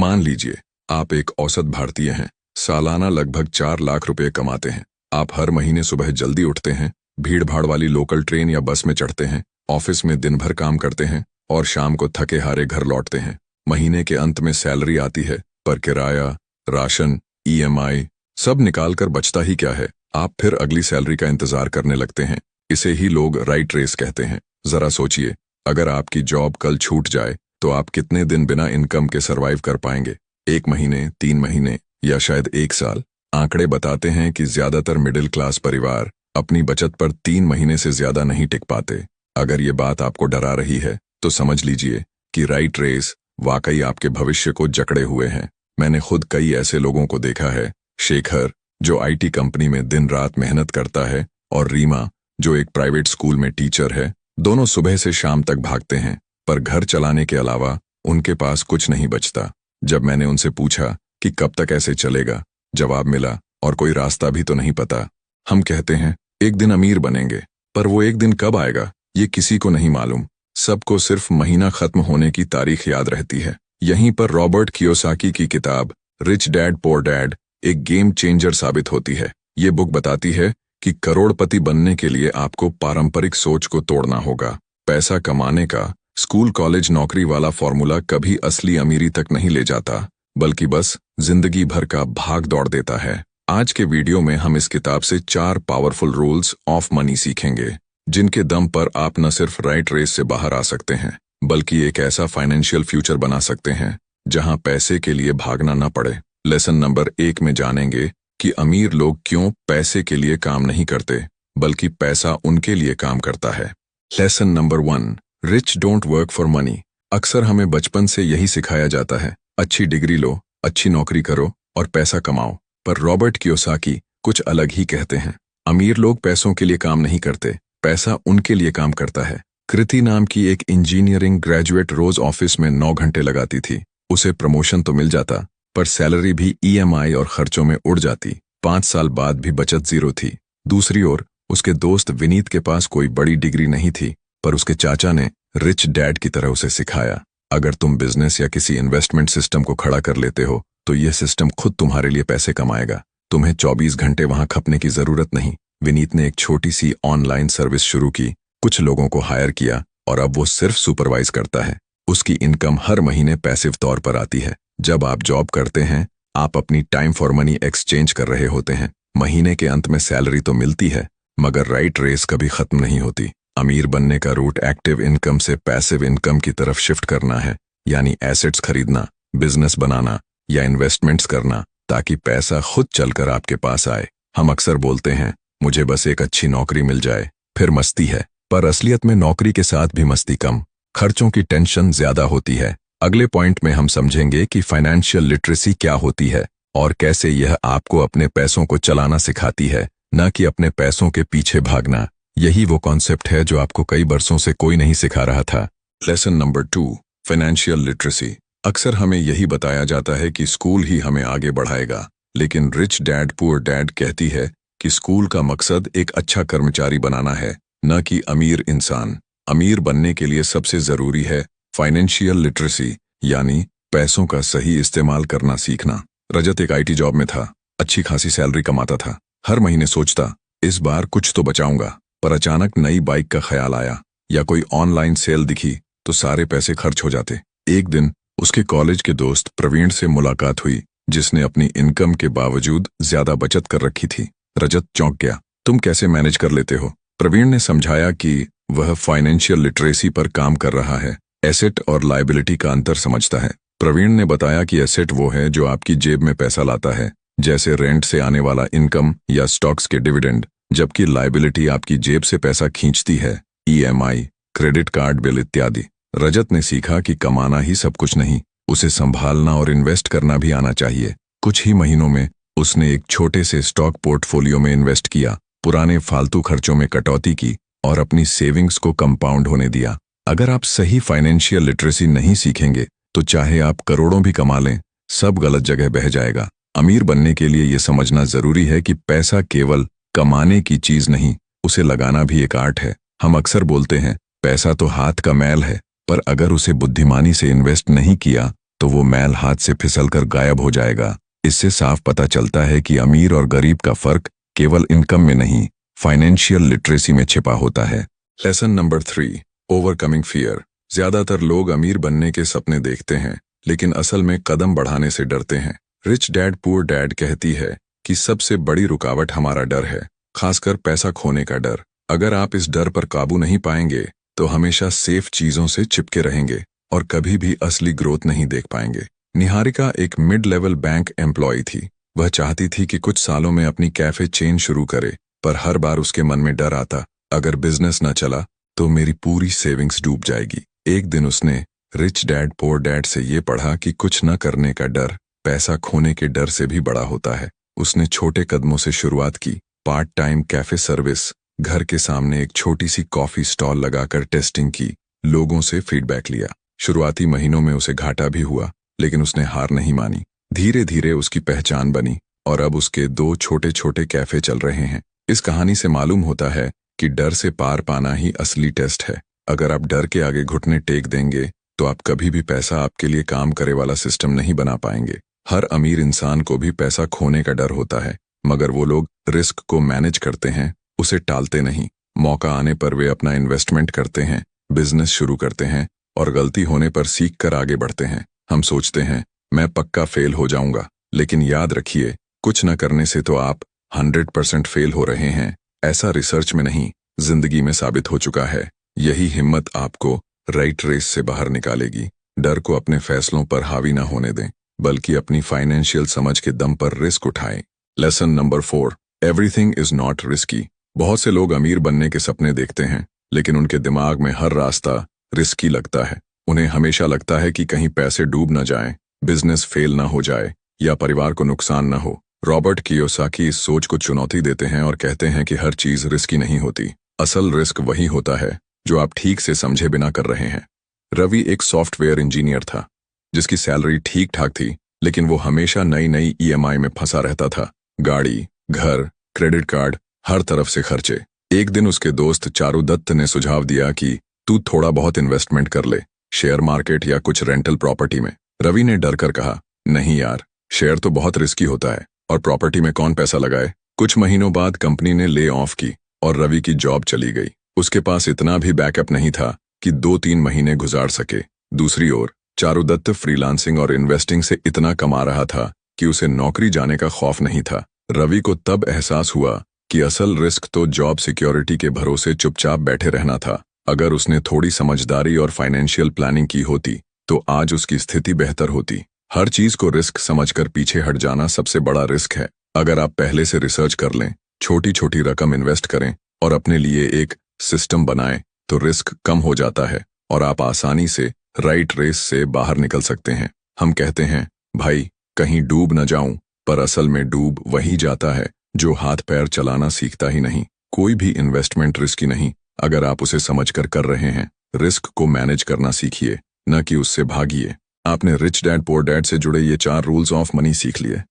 मान लीजिए आप एक औसत भारतीय हैं, सालाना लगभग 4 लाख रुपए कमाते हैं। आप हर महीने सुबह जल्दी उठते हैं, भीड़ भाड़ वाली लोकल ट्रेन या बस में चढ़ते हैं, ऑफिस में दिन भर काम करते हैं और शाम को थके हारे घर लौटते हैं। महीने के अंत में सैलरी आती है, पर किराया, राशन, ईएमआई सब निकाल कर बचता ही क्या है। आप फिर अगली सैलरी का इंतजार करने लगते हैं। इसे ही लोग राइट रेस कहते हैं। जरा सोचिए, अगर आपकी जॉब कल छूट जाए तो आप कितने दिन बिना इनकम के सरवाइव कर पाएंगे? 1 महीने, 3 महीने या शायद 1 साल? आंकड़े बताते हैं कि ज्यादातर मिडिल क्लास परिवार अपनी बचत पर 3 महीने से ज्यादा नहीं टिक पाते। अगर ये बात आपको डरा रही है तो समझ लीजिए कि राइट रेस वाकई आपके भविष्य को जकड़े हुए हैं। मैंने खुद कई ऐसे लोगों को देखा है। शेखर, जो आईटी कंपनी में दिन रात मेहनत करता है, और रीमा, जो एक प्राइवेट स्कूल में टीचर है। दोनों सुबह से शाम तक भागते हैं, पर घर चलाने के अलावा उनके पास कुछ नहीं बचता। जब मैंने उनसे पूछा कि कब तक ऐसे चलेगा, जवाब मिला, और कोई रास्ता भी तो नहीं पता। हम कहते हैं एक दिन अमीर बनेंगे, पर वो एक दिन कब आएगा ये किसी को नहीं मालूम। सबको सिर्फ महीना खत्म होने की तारीख याद रहती है। यहीं पर रॉबर्ट कियोसाकी की किताब रिच डैड पुअर डैड एक गेम चेंजर साबित होती है। ये बुक बताती है कि करोड़पति बनने के लिए आपको पारंपरिक सोच को तोड़ना होगा। पैसा कमाने का स्कूल कॉलेज नौकरी वाला फॉर्मूला कभी असली अमीरी तक नहीं ले जाता, बल्कि बस जिंदगी भर का भाग दौड़ देता है। आज के वीडियो में हम इस किताब से 4 पावरफुल रूल्स ऑफ मनी सीखेंगे, जिनके दम पर आप न सिर्फ राइट रेस से बाहर आ सकते हैं, बल्कि एक ऐसा फाइनेंशियल फ्यूचर बना सकते हैं जहां पैसे के लिए भागना न पड़े। लेसन नंबर 1 में जानेंगे कि अमीर लोग क्यों पैसे के लिए काम नहीं करते, बल्कि पैसा उनके लिए काम करता है। Lesson number 1, rich don't work for money. अक्सर हमें बचपन से यही सिखाया जाता है, अच्छी डिग्री लो, अच्छी नौकरी करो और पैसा कमाओ। पर रॉबर्ट कियोसाकी कुछ अलग ही कहते हैं। अमीर लोग पैसों के लिए काम नहीं करते, पैसा उनके लिए काम करता है। कृति नाम की एक इंजीनियरिंग ग्रेजुएट रोज ऑफिस में 9 घंटे लगाती थी। उसे प्रमोशन तो मिल जाता, पर सैलरी भी ईएमआई और खर्चों में उड़ जाती। 5 साल बाद भी बचत जीरो थी। दूसरी ओर उसके दोस्त विनीत के पास कोई बड़ी डिग्री नहीं थी, पर उसके चाचा ने रिच डैड की तरह उसे सिखाया, अगर तुम बिजनेस या किसी इन्वेस्टमेंट सिस्टम को खड़ा कर लेते हो तो यह सिस्टम खुद तुम्हारे लिए पैसे कमाएगा। तुम्हें 24 घंटे वहां खपने की जरूरत नहीं। विनीत ने एक छोटी सी ऑनलाइन सर्विस शुरू की, कुछ लोगों को हायर किया और अब वो सिर्फ सुपरवाइज करता है। उसकी इनकम हर महीने पैसिव तौर पर आती है। जब आप जॉब करते हैं, आप अपनी टाइम फॉर मनी एक्सचेंज कर रहे होते हैं। महीने के अंत में सैलरी तो मिलती है, मगर राइट रेस कभी खत्म नहीं होती। अमीर बनने का रूट एक्टिव इनकम से पैसिव इनकम की तरफ शिफ्ट करना है, यानी एसेट्स खरीदना, बिजनेस बनाना या इन्वेस्टमेंट्स करना, ताकि पैसा खुद चलकर आपके पास आए। हम अक्सर बोलते हैं मुझे बस एक अच्छी नौकरी मिल जाए, फिर मस्ती है। पर असलियत में नौकरी के साथ भी मस्ती कम, खर्चों की टेंशन ज्यादा होती है। अगले पॉइंट में हम समझेंगे कि फाइनेंशियल लिटरेसी क्या होती है और कैसे यह आपको अपने पैसों को चलाना सिखाती है, न कि अपने पैसों के पीछे भागना। यही वो कॉन्सेप्ट है जो आपको कई बरसों से कोई नहीं सिखा रहा था। Lesson number 2, financial literacy. अक्सर हमें यही बताया जाता है कि स्कूल ही हमें आगे बढ़ाएगा, लेकिन रिच डैड पुअर डैड कहती है कि स्कूल का मकसद एक अच्छा कर्मचारी बनाना है, न कि अमीर इंसान। अमीर बनने के लिए सबसे जरूरी है फाइनेंशियल लिटरेसी, यानी पैसों का सही इस्तेमाल करना सीखना। रजत एक आईटी जॉब में था, अच्छी खासी सैलरी कमाता था। हर महीने सोचता इस बार कुछ तो बचाऊंगा, पर अचानक नई बाइक का ख्याल आया या कोई ऑनलाइन सेल दिखी तो सारे पैसे खर्च हो जाते। एक दिन उसके कॉलेज के दोस्त प्रवीण से मुलाकात हुई, जिसने अपनी इनकम के बावजूद ज्यादा बचत कर रखी थी। रजत चौंक गया, तुम कैसे मैनेज कर लेते हो? प्रवीण ने समझाया कि वह फाइनेंशियल लिटरेसी पर काम कर रहा है, एसेट और लायबिलिटी का अंतर समझता है। प्रवीण ने बताया कि एसेट वो है जो आपकी जेब में पैसा लाता है, जैसे रेंट से आने वाला इनकम या स्टॉक्स के डिविडेंड, जबकि लायबिलिटी आपकी जेब से पैसा खींचती है, ईएमआई, क्रेडिट कार्ड बिल इत्यादि। रजत ने सीखा कि कमाना ही सब कुछ नहीं, उसे संभालना और इन्वेस्ट करना भी आना चाहिए। कुछ ही महीनों में उसने एक छोटे से स्टॉक पोर्टफोलियो में इन्वेस्ट किया, पुराने फालतू खर्चों में कटौती की और अपनी सेविंग्स को कंपाउंड होने दिया। अगर आप सही फाइनेंशियल लिटरेसी नहीं सीखेंगे तो चाहे आप करोड़ों भी कमा लें, सब गलत जगह बह जाएगा। अमीर बनने के लिए यह समझना जरूरी है कि पैसा केवल कमाने की चीज नहीं, उसे लगाना भी एक आर्ट है। हम अक्सर बोलते हैं पैसा तो हाथ का मैल है, पर अगर उसे बुद्धिमानी से इन्वेस्ट नहीं किया तो वो मैल हाथ से फिसलकर गायब हो जाएगा। इससे साफ पता चलता है कि अमीर और गरीब का फर्क केवल इनकम में नहीं, फाइनेंशियल लिटरेसी में छिपा होता है। Lesson number 3, overcoming fear. ज्यादातर लोग अमीर बनने के सपने देखते हैं, लेकिन असल में कदम बढ़ाने से डरते हैं। रिच डैड पुअर डैड कहती है कि सबसे बड़ी रुकावट हमारा डर है, खासकर पैसा खोने का डर। अगर आप इस डर पर काबू नहीं पाएंगे तो हमेशा सेफ चीजों से चिपके रहेंगे और कभी भी असली ग्रोथ नहीं देख पाएंगे। निहारिका एक मिड लेवल बैंक एम्प्लॉय थी। वह चाहती थी कि कुछ सालों में अपनी कैफे चेन शुरू करे, पर हर बार उसके मन में डर आता, अगर बिजनेस न चला तो मेरी पूरी सेविंग्स डूब जाएगी। एक दिन उसने रिच डैड पुअर डैड से ये पढ़ा कि कुछ न करने का डर पैसा खोने के डर से भी बड़ा होता है। उसने छोटे कदमों से शुरुआत की, पार्ट टाइम कैफे सर्विस, घर के सामने एक छोटी सी कॉफी स्टॉल लगाकर टेस्टिंग की, लोगों से फीडबैक लिया। शुरुआती महीनों में उसे घाटा भी हुआ, लेकिन उसने हार नहीं मानी। धीरे धीरे उसकी पहचान बनी और अब उसके 2 छोटे छोटे कैफे चल रहे हैं। इस कहानी से मालूम होता है कि डर से पार पाना ही असली टेस्ट है। अगर आप डर के आगे घुटने टेक देंगे तो आप कभी भी पैसा आपके लिए काम करे वाला सिस्टम नहीं बना पाएंगे। हर अमीर इंसान को भी पैसा खोने का डर होता है, मगर वो लोग रिस्क को मैनेज करते हैं, उसे टालते नहीं। मौका आने पर वे अपना इन्वेस्टमेंट करते हैं, बिजनेस शुरू करते हैं और गलती होने पर सीख कर आगे बढ़ते हैं। हम सोचते हैं मैं पक्का फेल हो जाऊंगा, लेकिन याद रखिए, कुछ न करने से तो आप 100% फेल हो रहे हैं। ऐसा रिसर्च में नहीं, जिंदगी में साबित हो चुका है। यही हिम्मत आपको राइट रेस से बाहर निकालेगी। डर को अपने फैसलों पर हावी ना होने दें, बल्कि अपनी फाइनेंशियल समझ के दम पर रिस्क उठाएं। Lesson number 4, everything is not risky. बहुत से लोग अमीर बनने के सपने देखते हैं, लेकिन उनके दिमाग में हर रास्ता रिस्की लगता है। उन्हें हमेशा लगता है कि कहीं पैसे डूब न जाएं, बिजनेस फेल ना हो जाए या परिवार को नुकसान न हो। रॉबर्ट कियोसाकी इस सोच को चुनौती देते हैं और कहते हैं कि हर चीज रिस्की नहीं होती। असल रिस्क वही होता है जो आप ठीक से समझे बिना कर रहे हैं। रवि एक सॉफ्टवेयर इंजीनियर था, जिसकी सैलरी ठीक ठाक थी, लेकिन वो हमेशा नई नई ईएमआई में फंसा रहता था। गाड़ी, घर, क्रेडिट कार्ड, हर तरफ से खर्चे। एक दिन उसके दोस्त चारुदत्त ने सुझाव दिया कि तू थोड़ा बहुत इन्वेस्टमेंट कर ले, शेयर मार्केट या कुछ रेंटल प्रॉपर्टी में। रवि ने डर कर कहा, नहीं यार, शेयर तो बहुत रिस्की होता है और प्रॉपर्टी में कौन पैसा लगाए। कुछ महीनों बाद कंपनी ने ले ऑफ की और रवि की जॉब चली गई। उसके पास इतना भी बैकअप नहीं था कि 2-3 महीने गुजार सके। दूसरी ओर चारुदत्त फ्रीलांसिंग और इन्वेस्टिंग से इतना कमा रहा था कि उसे नौकरी जाने का खौफ नहीं था। रवि को तब एहसास हुआ कि असल रिस्क तो जॉब सिक्योरिटी के भरोसे चुपचाप बैठे रहना था। अगर उसने थोड़ी समझदारी और फाइनेंशियल प्लानिंग की होती तो आज उसकी स्थिति बेहतर होती। हर चीज को रिस्क समझकर पीछे हट जाना सबसे बड़ा रिस्क है। अगर आप पहले से रिसर्च कर लें, छोटी छोटी रकम इन्वेस्ट करें और अपने लिए एक सिस्टम बनाएं, तो रिस्क कम हो जाता है और आप आसानी से राइट रेस से बाहर निकल सकते हैं। हम कहते हैं, भाई कहीं डूब न जाऊं, पर असल में डूब वही जाता है जो हाथ पैर चलाना सीखता ही नहीं। कोई भी इन्वेस्टमेंट रिस्की नहीं अगर आप उसे समझकर कर रहे हैं। रिस्क को मैनेज करना सीखिए, न कि उससे भागिए। आपने रिच डैड पुअर डैड से जुड़े ये 4 रूल्स ऑफ मनी सीख लिए।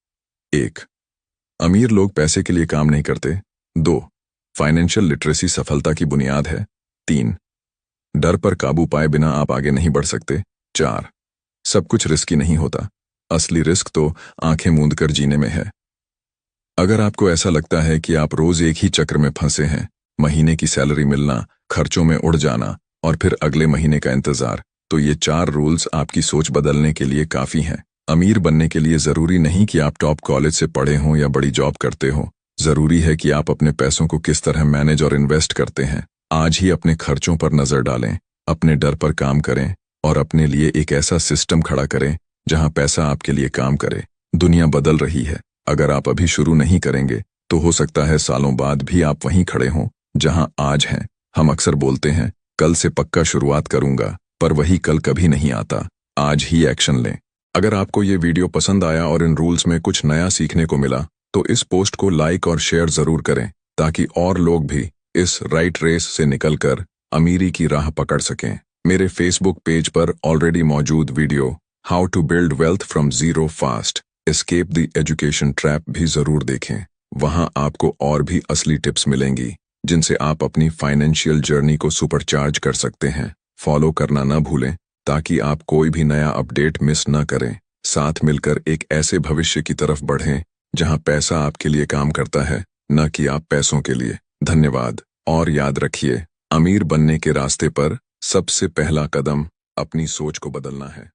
1, अमीर लोग पैसे के लिए काम नहीं करते। 2, फाइनेंशियल लिटरेसी सफलता की बुनियाद है। 3, डर पर काबू पाए बिना आप आगे नहीं बढ़ सकते। 4, सब कुछ रिस्की नहीं होता, असली रिस्क तो आंखें मूंद कर जीने में है। अगर आपको ऐसा लगता है कि आप रोज एक ही चक्र में फंसे हैं, महीने की सैलरी मिलना, खर्चों में उड़ जाना और फिर अगले महीने का इंतजार, तो ये 4 रूल्स आपकी सोच बदलने के लिए काफी हैं। अमीर बनने के लिए जरूरी नहीं कि आप टॉप कॉलेज से पढ़े हों या बड़ी जॉब करते हो। जरूरी है कि आप अपने पैसों को किस तरह मैनेज और इन्वेस्ट करते हैं। आज ही अपने खर्चों पर नजर डालें, अपने डर पर काम करें और अपने लिए एक ऐसा सिस्टम खड़ा करें जहां पैसा आपके लिए काम करे। दुनिया बदल रही है। अगर आप अभी शुरू नहीं करेंगे तो हो सकता है सालों बाद भी आप वहीं खड़े हों जहां आज हैं। हम अक्सर बोलते हैं, कल से पक्का शुरुआत करूंगा, पर वही कल कभी नहीं आता। आज ही एक्शन लें। अगर आपको ये वीडियो पसंद आया और इन रूल्स में कुछ नया सीखने को मिला, तो इस पोस्ट को लाइक और शेयर जरूर करें, ताकि और लोग भी इस राइट रेस से निकलकर अमीरी की राह पकड़ सकें। मेरे फेसबुक पेज पर ऑलरेडी मौजूद video how to build wealth from zero fast, escape the education trap भी जरूर देखें। वहां आपको और भी असली टिप्स मिलेंगी जिनसे आप अपनी फाइनेंशियल जर्नी को सुपरचार्ज कर सकते हैं। फॉलो करना न भूलें ताकि आप कोई भी नया अपडेट मिस न करें। साथ मिलकर एक ऐसे भविष्य की तरफ बढ़ें जहां पैसा आपके लिए काम करता है, न कि आप पैसों के लिए। धन्यवाद। और याद रखिए, अमीर बनने के रास्ते पर सबसे पहला कदम अपनी सोच को बदलना है।